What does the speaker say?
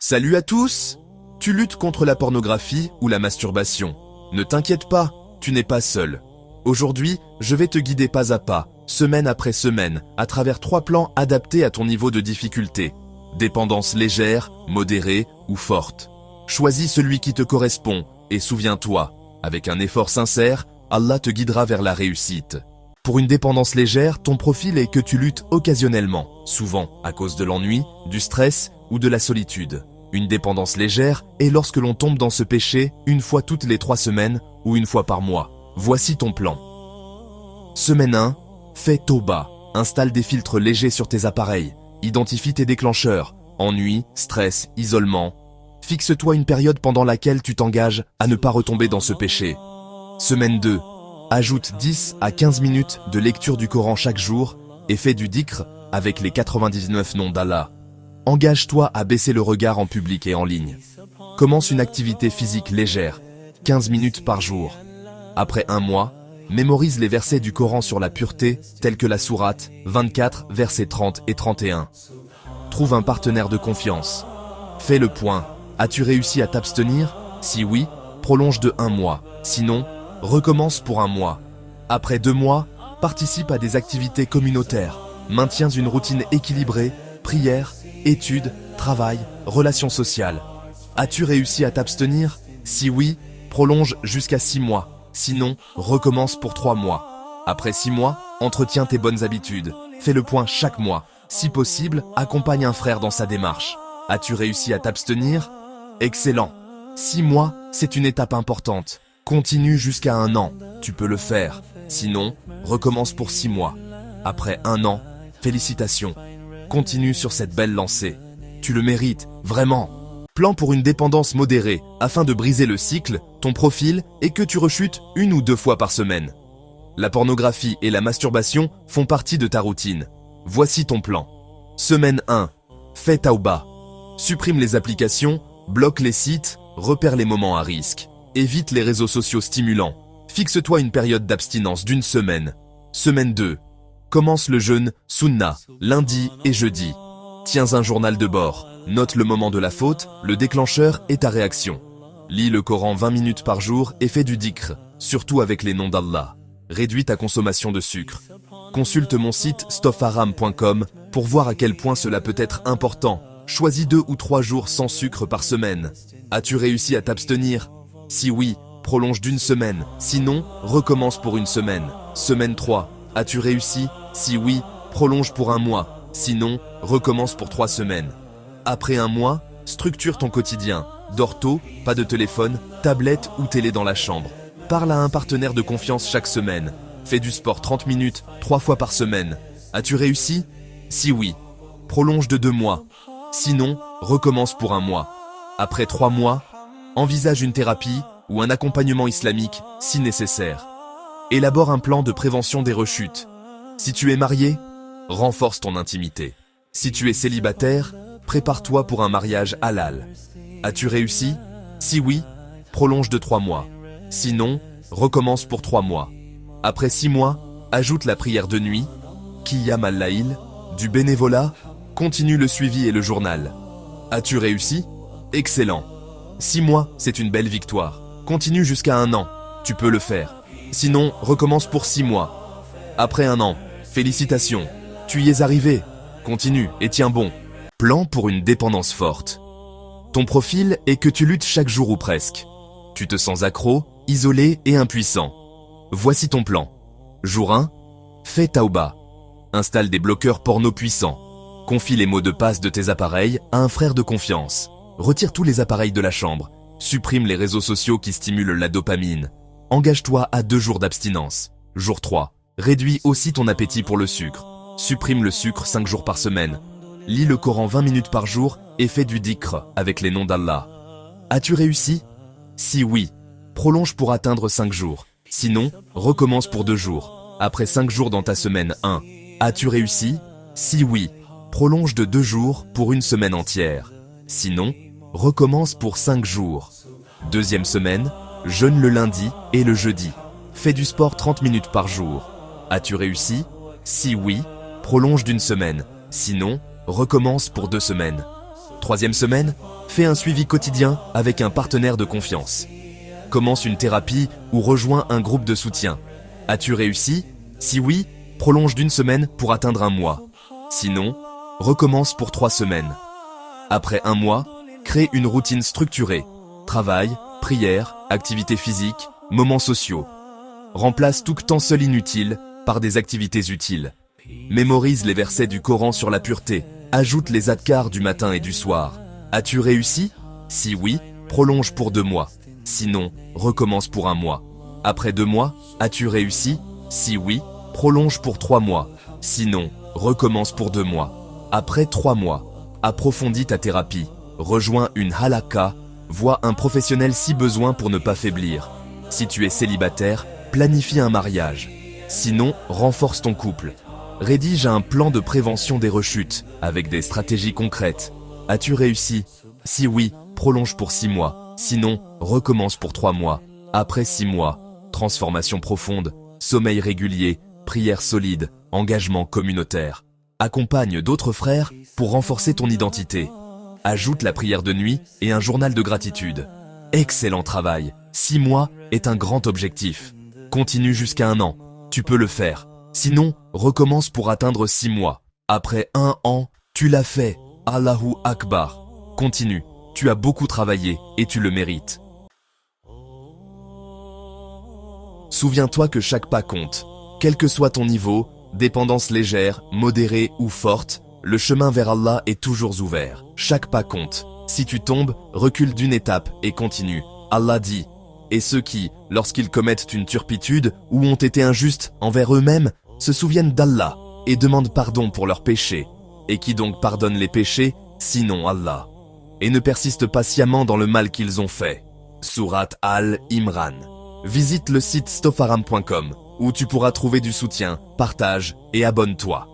Salut à tous! Tu luttes contre la pornographie ou la masturbation. Ne t'inquiète pas, tu n'es pas seul. Aujourd'hui, je vais te guider pas à pas, semaine après semaine, à travers 3 plans adaptés à ton niveau de difficulté. Dépendance légère, modérée ou forte. Choisis celui qui te correspond et souviens-toi, avec un effort sincère, Allah te guidera vers la réussite. Pour une dépendance légère, ton profil est que tu luttes occasionnellement, souvent à cause de l'ennui, du stress ou de la solitude. Une dépendance légère est lorsque l'on tombe dans ce péché une fois toutes les 3 semaines ou une fois par mois. Voici ton plan. Semaine 1, fais Tauba. Installe des filtres légers sur tes appareils. Identifie tes déclencheurs. Ennui, stress, isolement. Fixe-toi une période pendant laquelle tu t'engages à ne pas retomber dans ce péché. Semaine 2, ajoute 10 à 15 minutes de lecture du Coran chaque jour et fais du dhikr avec les 99 noms d'Allah. Engage-toi à baisser le regard en public et en ligne. Commence une activité physique légère, 15 minutes par jour. Après 1 mois, mémorise les versets du Coran sur la pureté, tels que la sourate 24, versets 30 et 31. Trouve un partenaire de confiance. Fais le point. As-tu réussi à t'abstenir? Si oui, prolonge de 1 mois. Sinon, recommence pour 1 mois. Après 2 mois, participe à des activités communautaires. Maintiens une routine équilibrée, prière, études, travail, relations sociales. As-tu réussi à t'abstenir? Si oui, prolonge jusqu'à 6 mois. Sinon, recommence pour 3 mois. Après 6 mois, entretiens tes bonnes habitudes. Fais le point chaque mois. Si possible, accompagne un frère dans sa démarche. As-tu réussi à t'abstenir? Excellent. 6 mois, c'est une étape importante. Continue jusqu'à 1 an. Tu peux le faire. Sinon, recommence pour 6 mois. Après 1 an, félicitations. Continue sur cette belle lancée. Tu le mérites, vraiment. Plan pour une dépendance modérée, afin de briser le cycle, ton profil, et que tu rechutes 1 ou 2 fois par semaine. La pornographie et la masturbation font partie de ta routine. Voici ton plan. Semaine 1. Fais Tauba. Supprime les applications, bloque les sites, repère les moments à risque. Évite les réseaux sociaux stimulants. Fixe-toi une période d'abstinence d'1 semaine. Semaine 2. Commence le jeûne Sunna, lundi et jeudi. Tiens un journal de bord. Note le moment de la faute, le déclencheur et ta réaction. Lis le Coran 20 minutes par jour et fais du dhikr, surtout avec les noms d'Allah. Réduis ta consommation de sucre. Consulte mon site stoffaram.com pour voir à quel point cela peut être important. Choisis 2 ou 3 jours sans sucre par semaine. As-tu réussi à t'abstenir? Si oui, prolonge d'1 semaine. Sinon, recommence pour 1 semaine. Semaine 3. As-tu réussi? Si oui, prolonge pour 1 mois. Sinon, recommence pour 3 semaines. Après 1 mois, structure ton quotidien. Dors tôt, pas de téléphone, tablette ou télé dans la chambre. Parle à un partenaire de confiance chaque semaine. Fais du sport 30 minutes, 3 fois par semaine. As-tu réussi? Si oui, prolonge de 2 mois. Sinon, recommence pour 1 mois. Après 3 mois, envisage une thérapie ou un accompagnement islamique si nécessaire. Élabore un plan de prévention des rechutes. Si tu es marié, renforce ton intimité. Si tu es célibataire, prépare-toi pour un mariage halal. As-tu réussi? Si oui, prolonge de 3 mois. Sinon, recommence pour 3 mois. Après 6 mois, ajoute la prière de nuit, Qiyam al-Layl, du bénévolat, continue le suivi et le journal. As-tu réussi? Excellent. 6 mois, c'est une belle victoire. Continue jusqu'à 1 an. Tu peux le faire. Sinon, recommence pour 6 mois. Après 1 an, félicitations. Tu y es arrivé. Continue et tiens bon. Plan pour une dépendance forte. Ton profil est que tu luttes chaque jour ou presque. Tu te sens accro, isolé et impuissant. Voici ton plan. Jour 1. Fais Tauba. Installe des bloqueurs porno puissants. Confie les mots de passe de tes appareils à un frère de confiance. Retire tous les appareils de la chambre. Supprime les réseaux sociaux qui stimulent la dopamine. Engage-toi à 2 jours d'abstinence. Jour 3. Réduis aussi ton appétit pour le sucre. Supprime le sucre 5 jours par semaine. Lis le Coran 20 minutes par jour et fais du dhikr avec les noms d'Allah. As-tu réussi? Si oui, prolonge pour atteindre 5 jours. Sinon, recommence pour 2 jours. Après 5 jours dans ta semaine 1. As-tu réussi? Si oui, prolonge de 2 jours pour 1 semaine entière. Sinon, recommence pour 5 jours. Deuxième semaine, jeûne le lundi et le jeudi. Fais du sport 30 minutes par jour. As-tu réussi? Si oui, prolonge d'1 semaine. Sinon, recommence pour 2 semaines. Troisième semaine, fais un suivi quotidien avec un partenaire de confiance. Commence une thérapie ou rejoins un groupe de soutien. As-tu réussi? Si oui, prolonge d'une semaine pour atteindre un mois. Sinon, recommence pour 3 semaines. Après un mois, crée une routine structurée. Travail, prière, activités physiques, moments sociaux. Remplace tout temps seul inutile par des activités utiles. Mémorise les versets du Coran sur la pureté. Ajoute les adkars du matin et du soir. As-tu réussi? Si oui, prolonge pour 2 mois. Sinon, recommence pour un mois. Après 2 mois, as-tu réussi? Si oui, prolonge pour 3 mois. Sinon, recommence pour 2 mois. Après 3 mois, approfondis ta thérapie. Rejoins une halakha, vois un professionnel si besoin pour ne pas faiblir. Si tu es célibataire, planifie un mariage. Sinon, renforce ton couple. Rédige un plan de prévention des rechutes, avec des stratégies concrètes. As-tu réussi? Si oui, prolonge pour 6 mois. Sinon, recommence pour 3 mois. Après 6 mois, transformation profonde, sommeil régulier, prière solide, engagement communautaire. Accompagne d'autres frères pour renforcer ton identité. Ajoute la prière de nuit et un journal de gratitude. Excellent travail. 6 mois est un grand objectif. Continue jusqu'à 1 an. Tu peux le faire. Sinon, recommence pour atteindre 6 mois. Après 1 an, tu l'as fait. Allahu Akbar. Continue. Tu as beaucoup travaillé et tu le mérites. Souviens-toi que chaque pas compte. Quel que soit ton niveau, dépendance légère, modérée ou forte, le chemin vers Allah est toujours ouvert. Chaque pas compte. Si tu tombes, recule d'une étape et continue. Allah dit, et ceux qui, lorsqu'ils commettent une turpitude ou ont été injustes envers eux-mêmes, se souviennent d'Allah et demandent pardon pour leurs péchés. Et qui donc pardonne les péchés, sinon Allah? Et ne persistent pas sciemment dans le mal qu'ils ont fait. Sourate Al-Imran. Visite le site stofaram.com où tu pourras trouver du soutien, partage et abonne-toi.